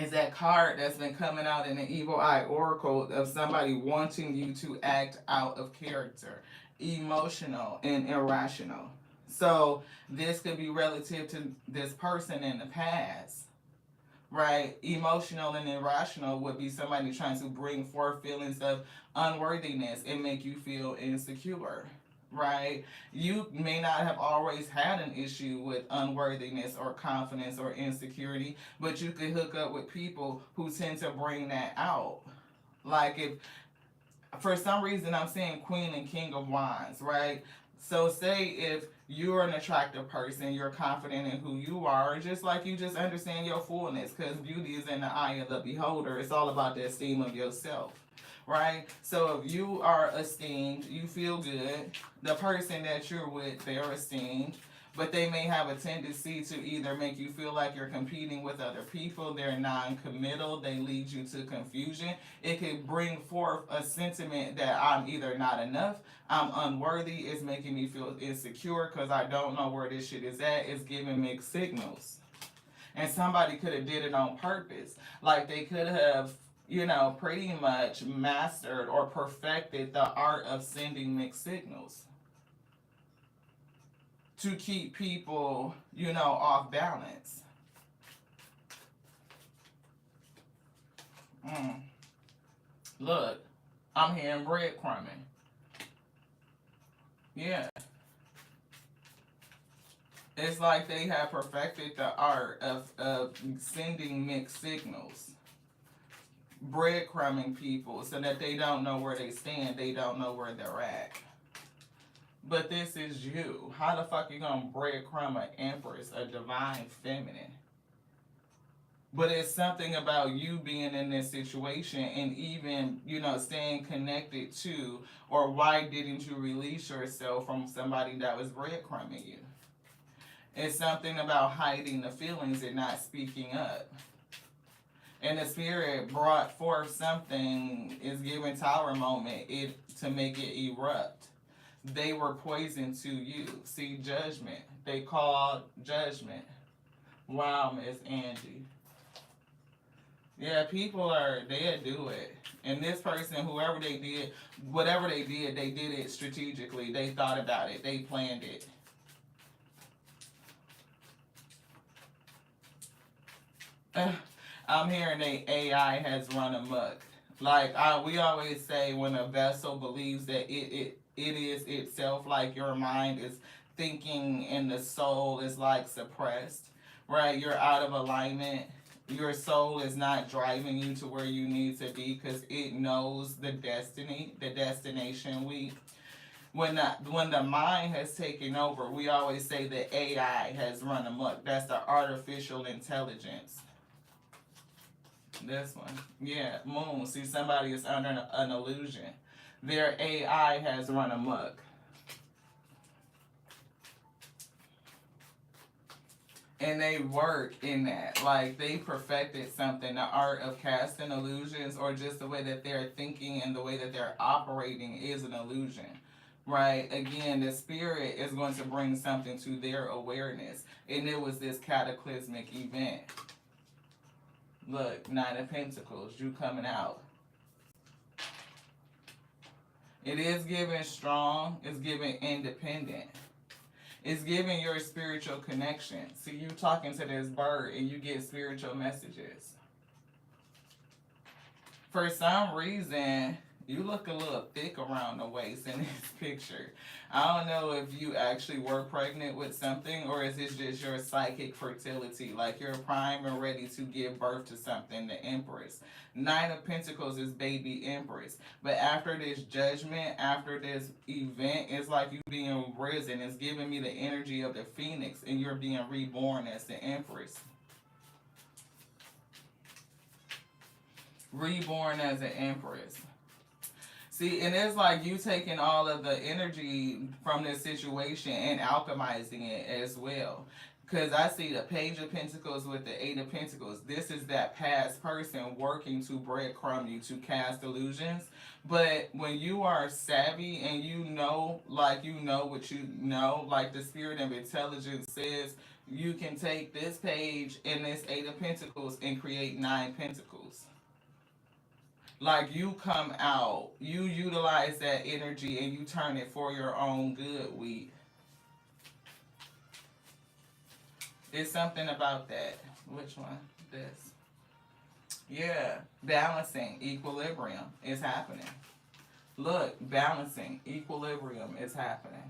is that card that's been coming out in the Evil Eye Oracle of somebody wanting you to act out of character, emotional and irrational. So this could be relative to this person in the past. Right? Emotional and irrational would be somebody trying to bring forth feelings of unworthiness and make you feel insecure. Right? You may not have always had an issue with unworthiness or confidence or insecurity, but you could hook up with people who tend to bring that out. Like if, for some reason, I'm saying Queen and King of Wands, right? So say if you're an attractive person, you're confident in who you are, just like you just understand your fullness, because beauty is in the eye of the beholder. It's all about the esteem of yourself, right? So if you are esteemed, you feel good. The person that you're with, they're esteemed. But they may have a tendency to either make you feel like you're competing with other people, they're non-committal, they lead you to confusion. It could bring forth a sentiment that I'm either not enough, I'm unworthy, it's making me feel insecure because I don't know where this shit is at. It's giving mixed signals. And somebody could have did it on purpose. Like they could have, pretty much mastered or perfected the art of sending mixed signals to keep people, off balance. Mm. Look, I'm hearing breadcrumbing. Yeah. It's like they have perfected the art of sending mixed signals. Breadcrumbing people so that they don't know where they stand, they don't know where they're at. But this is you. How the fuck you gonna breadcrumb an empress, a divine feminine? But it's something about you being in this situation and even, staying connected to, or why didn't you release yourself from somebody that was breadcrumbing you? It's something about hiding the feelings and not speaking up. And the spirit brought forth something, is giving Tower Moment to make it erupt. They were poison to you. See, judgment. They called judgment. Wow, Miss Angie. Yeah, people they'll do it. And this person, whoever they did, whatever they did it strategically. They thought about it. They planned it. I'm hearing the AI has run amok. Like we always say, when a vessel believes that it is itself, like your mind is thinking and the soul is like suppressed, right? You're out of alignment. Your soul is not driving you to where you need to be because it knows the destiny, the destination. When the mind has taken over, we always say the AI has run amok. That's the artificial intelligence. This one. Yeah, moon. See, somebody is under an illusion. Their AI has run amok. And they work in that. Like, they perfected something. The art of casting illusions, or just the way that they're thinking and the way that they're operating is an illusion. Right? Again, the spirit is going to bring something to their awareness. And it was this cataclysmic event. Look, Nine of Pentacles, you coming out. It is giving strong, it's giving independent. It's giving your spiritual connection. See, you talking to this bird and you get spiritual messages. For some reason, you look a little thick around the waist in this picture. I don't know if you actually were pregnant with something, or is this just your psychic fertility? Like you're prime and ready to give birth to something, the Empress. Nine of Pentacles is baby Empress. But after this judgment, after this event, it's like you being risen. It's giving me the energy of the Phoenix, and you're being reborn as the Empress. Reborn as an Empress. See, and it's like you taking all of the energy from this situation and alchemizing it as well. Because I see the Page of Pentacles with the Eight of Pentacles. This is that past person working to breadcrumb you, to cast illusions. But when you are savvy and you know what you know, like the Spirit of Intelligence says, you can take this page and this Eight of Pentacles and create Nine Pentacles. Like you come out, you utilize that energy and you turn it for your own good, Wheat. It's something about that. Which one? This. Yeah, balancing, equilibrium is happening. Look, balancing, equilibrium is happening.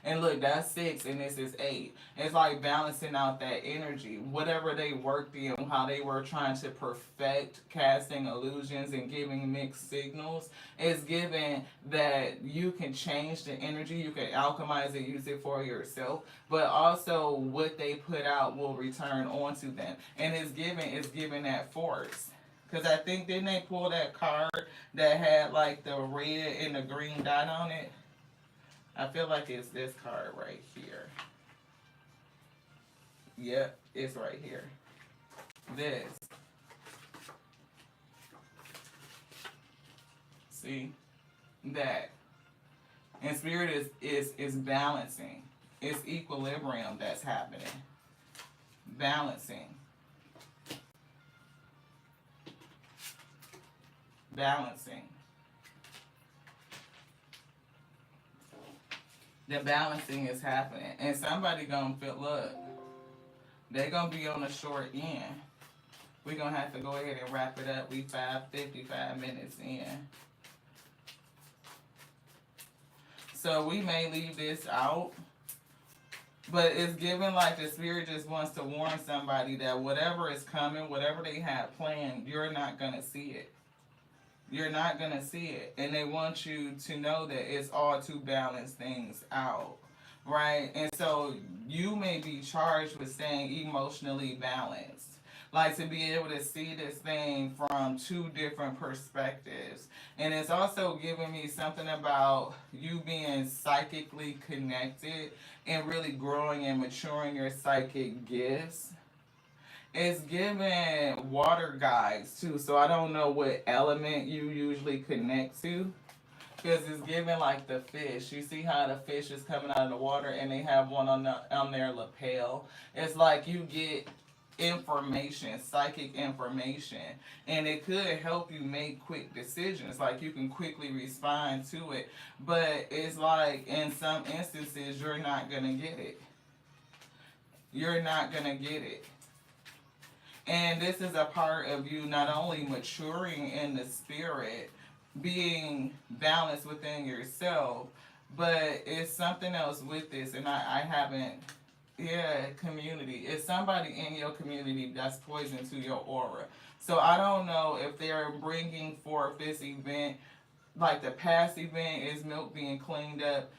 And look, that's 6 and this is 8. It's like balancing out that energy. Whatever they worked in, how they were trying to perfect casting illusions and giving mixed signals, is given that you can change the energy, you can alchemize it, use it for yourself, but also what they put out will return onto them. And it's given that force. Because I think, didn't they pull that card that had like the red and the green dot on it? I feel like it's this card right here. Yep, it's right here. This. See? That. And spirit is balancing. It's equilibrium that's happening. Balancing. Balancing. The balancing is happening. And somebody gonna feel, look, they gonna be on the short end. We're gonna have to go ahead and wrap it up. We 55 minutes in. So we may leave this out, but it's given like the spirit just wants to warn somebody that whatever is coming, whatever they have planned, you're not gonna see it. You're not gonna see it. And they want you to know that it's all to balance things out. Right? And so you may be charged with staying emotionally balanced. Like to be able to see this thing from two different perspectives. And it's also giving me something about you being psychically connected and really growing and maturing your psychic gifts. It's giving water guides too, so I don't know what element you usually connect to. Because it's giving like the fish. You see how the fish is coming out of the water and they have one on their lapel. It's like you get information, psychic information, and it could help you make quick decisions. Like you can quickly respond to it, but it's like in some instances you're not gonna get it. You're not gonna get it. And this is a part of you not only maturing in the spirit, being balanced within yourself, but it's something else with this. And I haven't, yeah, community. It's somebody in your community that's poison to your aura. So I don't know if they're bringing forth this event, like the past event is milk being cleaned up,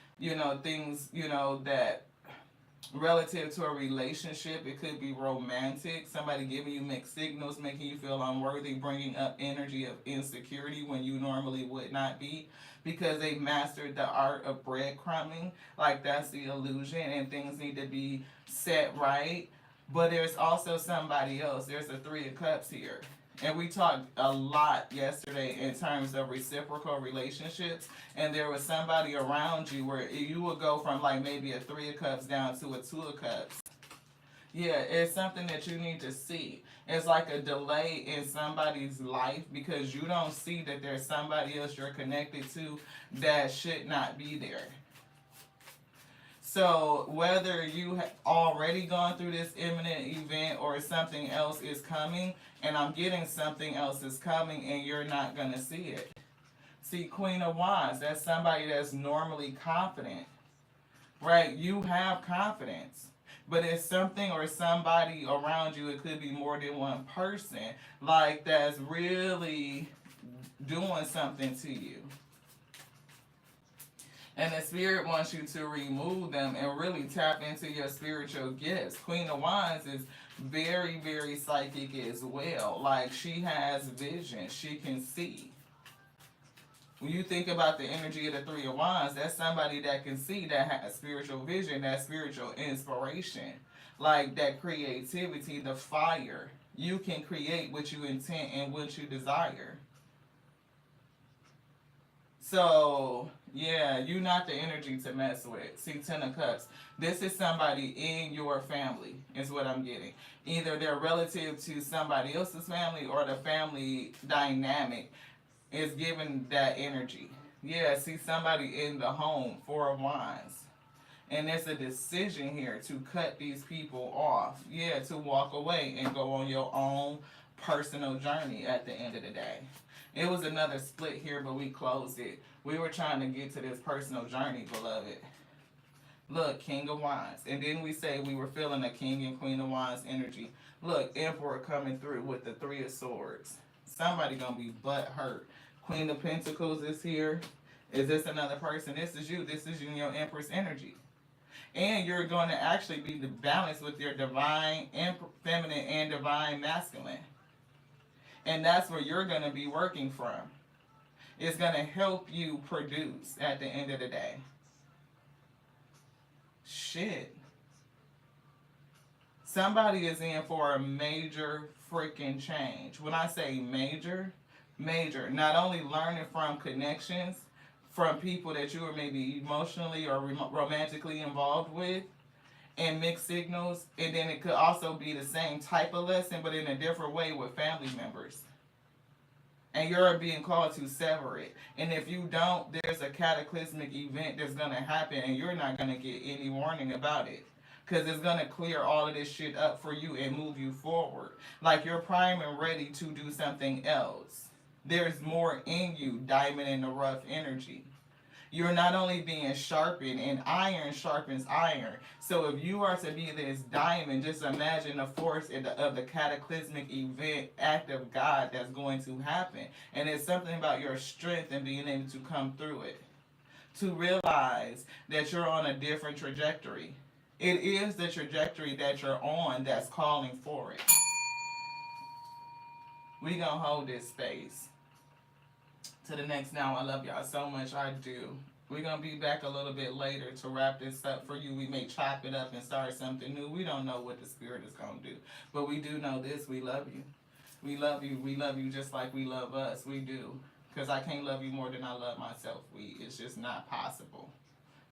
things, that relative to a relationship. It could be romantic, somebody giving you mixed signals, making you feel unworthy, bringing up energy of insecurity when you normally would not be, because they mastered the art of breadcrumbing. Like that's the illusion, and things need to be set right. But there's also somebody else. There's the Three of Cups here. And we talked a lot yesterday in terms of reciprocal relationships. And there was somebody around you where you would go from like maybe a Three of Cups down to a Two of Cups. Yeah, it's something that you need to see. It's like a delay in somebody's life because you don't see that there's somebody else you're connected to that should not be there. So whether you have already gone through this imminent event or something else is coming, and I'm getting something else is coming and you're not going to see it. See, Queen of Wands, that's somebody that's normally confident, right? You have confidence, but it's something or somebody around you, it could be more than one person, like that's really doing something to you. And the spirit wants you to remove them and really tap into your spiritual gifts. Queen of Wands is very, very psychic as well. Like she has vision. She can see. When you think about the energy of the Three of Wands, that's somebody that can see, that has spiritual vision, that spiritual inspiration. Like that creativity, the fire. You can create what you intend and what you desire. So, yeah, you're not the energy to mess with. See, Ten of Cups. This is somebody in your family, is what I'm getting. Either they're relative to somebody else's family or the family dynamic is giving that energy. Yeah, see somebody in the home, Four of Wands. And there's a decision here to cut these people off. Yeah, to walk away and go on your own personal journey at the end of the day. It was another split here, but we closed it. We were trying to get to this personal journey, beloved. Look, King of Wands. And then we say we were feeling a King and Queen of Wands energy. Look, Emperor coming through with the Three of Swords. Somebody gonna be butt hurt. Queen of Pentacles is here. Is this another person? This is you. This is your Empress energy. And you're going to actually be balanced with your divine feminine and divine masculine. And that's where you're going to be working from. It's going to help you produce at the end of the day. Shit. Somebody is in for a major freaking change. When I say major, major, not only learning from connections from people that you are maybe emotionally or romantically involved with and mixed signals, and then it could also be the same type of lesson but in a different way with family members. And you're being called to sever it. And if you don't, there's a cataclysmic event that's going to happen, and you're not going to get any warning about it. Because it's going to clear all of this shit up for you and move you forward. Like you're prime and ready to do something else. There's more in you, diamond in the rough energy. You're not only being sharpened, and iron sharpens iron. So if you are to be this diamond, just imagine the force of the cataclysmic event, act of God that's going to happen. And it's something about your strength and being able to come through it. To realize that you're on a different trajectory. It is the trajectory that you're on that's calling for it. We gonna hold this space to the next now. I love y'all so much. I do. We're going to be back a little bit later to wrap this up for you. We may chop it up and start something new. We don't know what the Spirit is going to do. But we do know this. We love you. We love you. We love you just like we love us. We do. Because I can't love you more than I love myself. It's just not possible.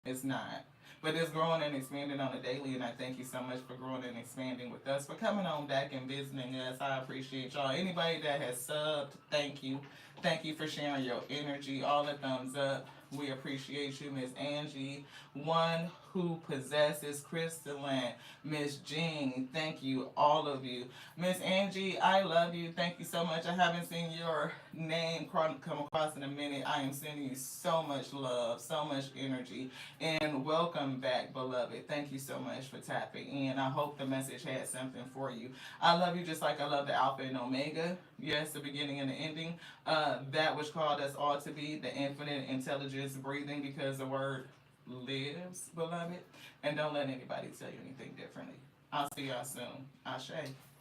It's not. But it's growing and expanding on a daily, and I thank you so much for growing and expanding with us, for coming on back and visiting us. I appreciate y'all. Anybody that has subbed, thank you. Thank you for sharing your energy. All the thumbs up. We appreciate you, Miss Angie. One who possesses crystalline. Miss Jean, thank you, all of you. Miss Angie, I love you. Thank you so much. I haven't seen your name come across in a minute. I am sending you so much love, so much energy. And welcome back, beloved. Thank you so much for tapping in. I hope the message had something for you. I love you just like I love the Alpha and Omega. Yes, the beginning and the ending. That which called us all to be the infinite intelligence breathing, because the word lives, beloved. And don't let anybody tell you anything differently. I'll see y'all soon. Ashe.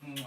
Mwah.